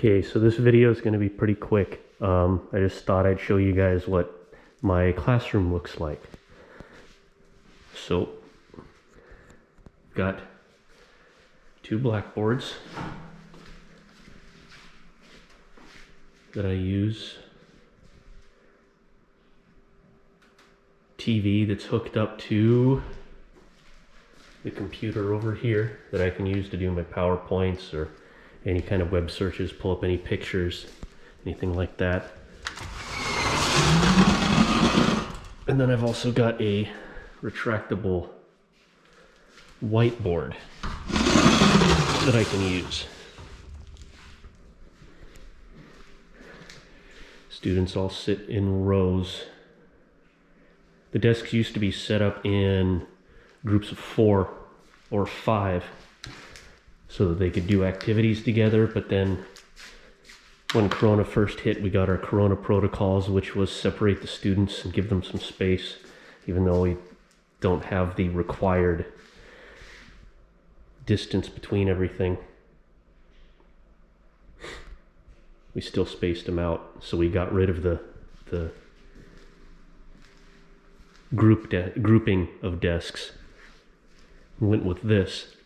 Okay, so this video is going to be pretty quick. I just thought I'd show you guys what my classroom looks like. So, got two blackboards that I use. TV that's hooked up to the computer over here that I can use to do my PowerPoints or any kind of web searches, pull up any pictures, anything like that. And then I've also got a retractable whiteboard that I can use. Students all sit in rows. The desks used to be set up in groups of 4 or 5 so that they could do activities together, but then when Corona first hit, we got our Corona protocols, which was separate the students and give them some space, even though we don't have the required distance between everything. We still spaced them out, so we got rid of the grouping of desks. Went with this.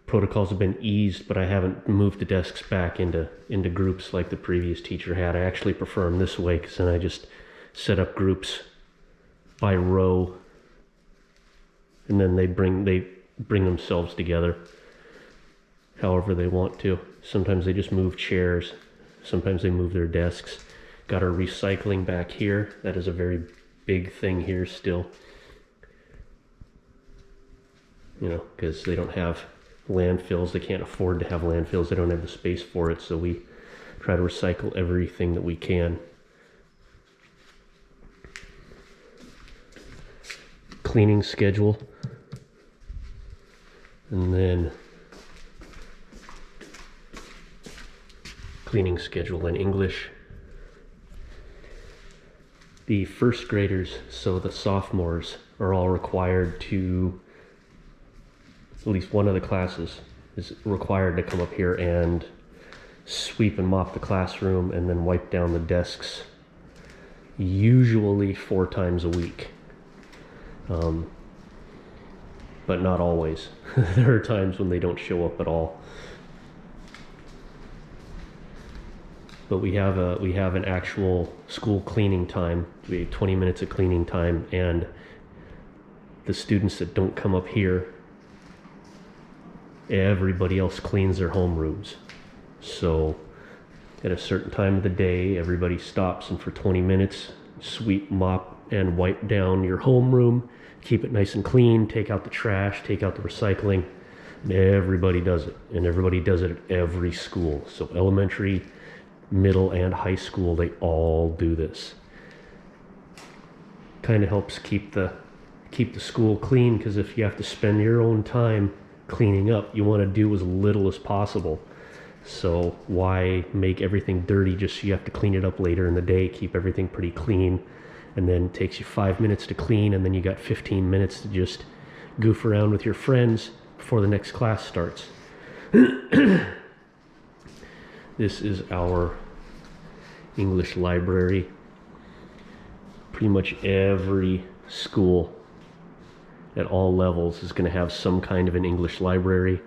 Protocols have been eased, but I haven't moved the desks back into groups like the previous teacher had. I actually prefer them this way because then I just set up groups by row, and then they bring themselves together however they want to. Sometimes they just move chairs, sometimes they move their desks. Got our recycling back here. That is a very big thing here still, you know, because they don't have landfills. They can't afford to have landfills. They don't have the space for it, so we try to recycle everything that we can. Cleaning schedule, and then cleaning schedule in English. The first graders, so the sophomores, are all required to, at least one of the classes is required to come up here and sweep and mop the classroom and then wipe down the desks, usually 4 times a week. But not always. There are times when they don't show up at all. But we have an actual school cleaning time. We have 20 minutes of cleaning time, and the students that don't come up here, everybody else cleans their homerooms. So at a certain time of the day, everybody stops, and for 20 minutes, sweep, mop, and wipe down your homeroom. Keep it nice and clean, take out the trash, take out the recycling. And everybody does it, and everybody does it at every school. So elementary, middle, and high school, they all do this. Kind of helps keep the school clean, because if you have to spend your own time cleaning up, you want to do as little as possible. So why make everything dirty just so you have to clean it up later in the day? Keep everything pretty clean, and then it takes you 5 minutes to clean, and then you got 15 minutes to just goof around with your friends before the next class starts. This is our English library. Pretty much every school at all levels is going to have some kind of an English library.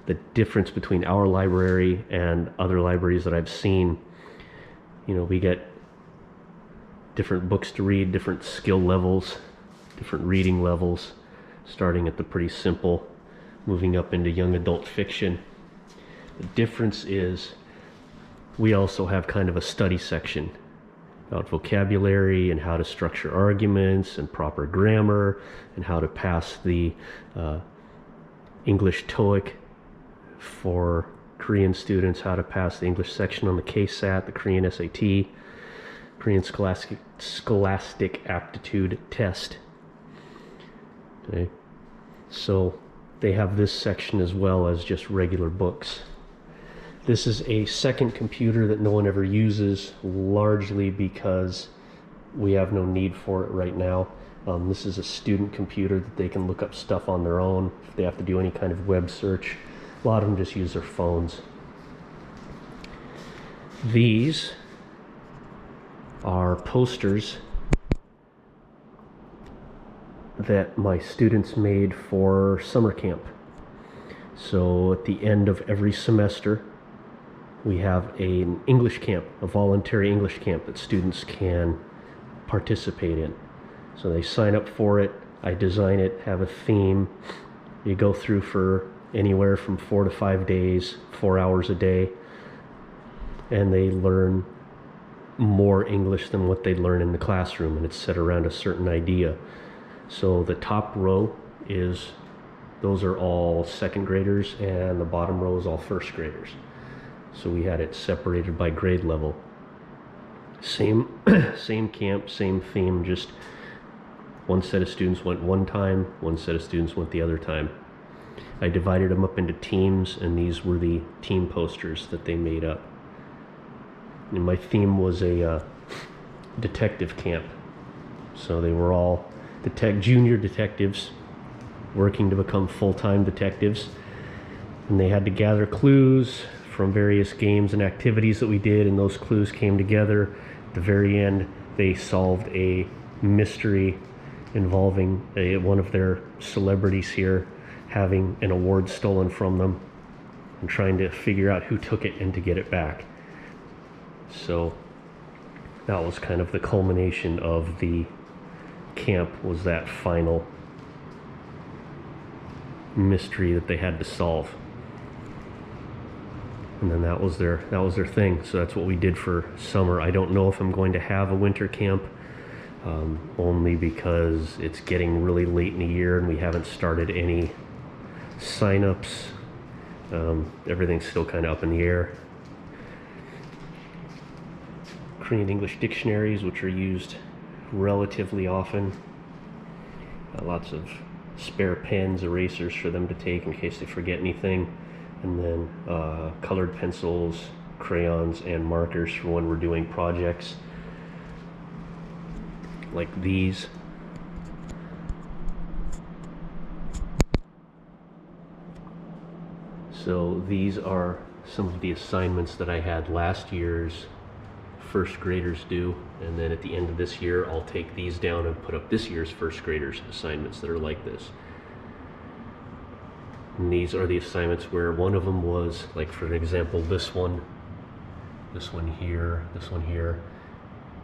The difference between our library and other libraries that I've seen, you know, we get different books to read, different skill levels, different reading levels, starting at the pretty simple, moving up into young adult fiction. The difference is we also have kind of a study section about vocabulary and how to structure arguments and proper grammar and how to pass the English TOEIC for Korean students, how to pass the English section on the KSAT, the Korean SAT, Korean Scholastic Aptitude Test. Okay, so they have this section as well as just regular books. This is a second computer that no one ever uses, largely because we have no need for it right now. This is a student computer that they can look up stuff on their own if they have to do any kind of web search. A lot of them just use their phones. These are posters that my students made for summer camp. So at the end of every semester, we have an English camp, a voluntary English camp that students can participate in. So they sign up for it, I design it, have a theme. You go through for anywhere from 4 to 5 days, 4 hours a day, and they learn more English than what they learn in the classroom, and it's set around a certain idea. So the top row those are all second graders, and the bottom row is all first graders. So we had it separated by grade level. Same camp, same theme, just one set of students went one time, one set of students went the other time. I divided them up into teams, and these were the team posters that they made up. And my theme was a detective camp. So they were all junior detectives working to become full-time detectives. And they had to gather clues from various games and activities that we did, and those clues came together. At the very end, they solved a mystery involving one of their celebrities here having an award stolen from them and trying to figure out who took it and to get it back. So that was kind of the culmination of the camp, was that final mystery that they had to solve. And then that was their thing. So that's what we did for summer. I don't know if I'm going to have a winter camp, only because it's getting really late in the year and we haven't started any sign-ups. Everything's still kind of up in the air. Korean English dictionaries, which are used relatively often. Lots of spare pens, erasers for them to take in case they forget anything. And then colored pencils, crayons, and markers for when we're doing projects like these. So these are some of the assignments that I had last year's first graders do, and then at the end of this year I'll take these down and put up this year's first graders assignments that are like this. And these are the assignments where one of them was, like for example, this one here.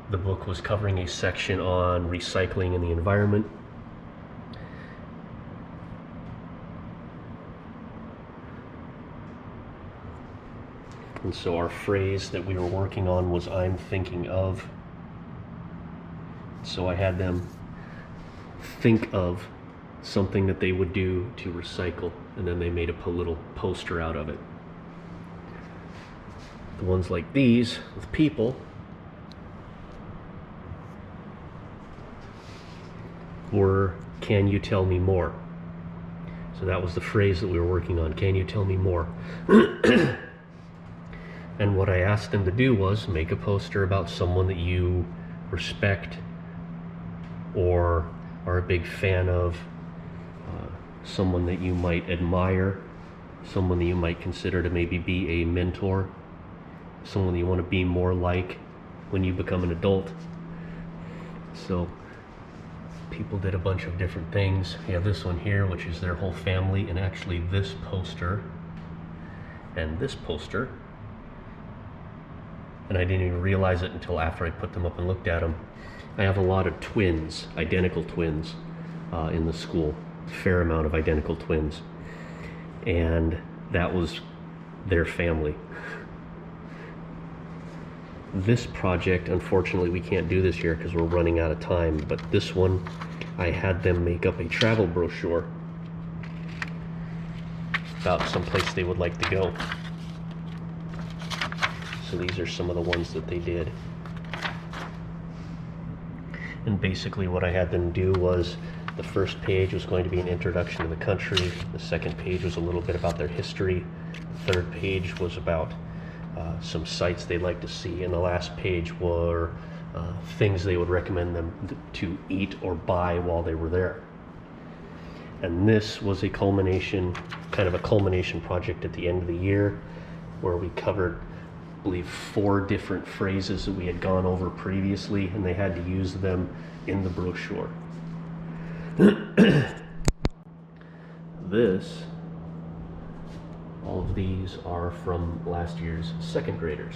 The book was covering a section on recycling in the environment. And so our phrase that we were working on was "I'm thinking of." So I had them think of something that they would do to recycle, and then they made a little poster out of it. The ones like these with people were "Can you tell me more?" So that was the phrase that we were working on. Can you tell me more? And what I asked them to do was make a poster about someone that you respect or are a big fan of, someone that you might admire, someone that you might consider to maybe be a mentor, someone that you want to be more like when you become an adult. So people did a bunch of different things. You have this one here, which is their whole family, and actually this poster and this poster, and I didn't even realize it until after I put them up and looked at them. I have a lot of twins, identical twins, in the school, a fair amount of identical twins, and that was their family. This project, unfortunately, we can't do this year because we're running out of time, but this one, I had them make up a travel brochure about some place they would like to go. So these are some of the ones that they did. And basically what I had them do was, the first page was going to be an introduction to the country, the second page was a little bit about their history, the third page was about some sites they'd like to see, and the last page were things they would recommend them to eat or buy while they were there. And this was a culmination, kind of a culmination project at the end of the year, where we covered believe 4 different phrases that we had gone over previously, and they had to use them in the brochure. All of these are from last year's 2nd graders.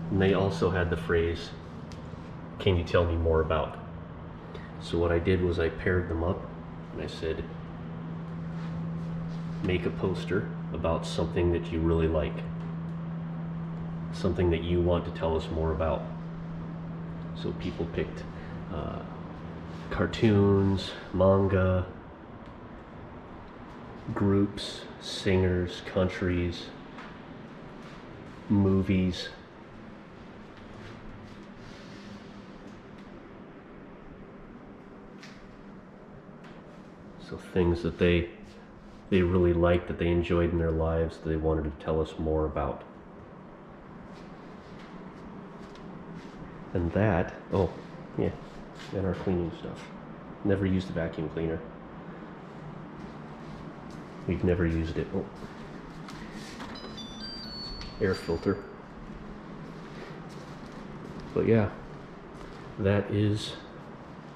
And they also had the phrase, "Can you tell me more about?" So what I did was I paired them up and I said, make a poster about something that you really like, something that you want to tell us more about. So people picked cartoons, manga, groups, singers, countries, movies. So things that they really liked, that they enjoyed in their lives, that they wanted to tell us more about. And that, oh, yeah, and our cleaning stuff. Never used a vacuum cleaner. We've never used it. Oh. Air filter. But yeah, that is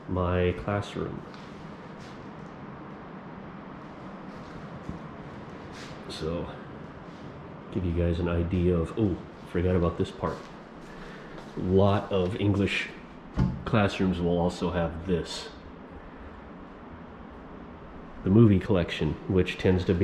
my classroom. So, give you guys an idea of, oh, forgot about this part. A lot of English classrooms will also have this. The movie collection, which tends to be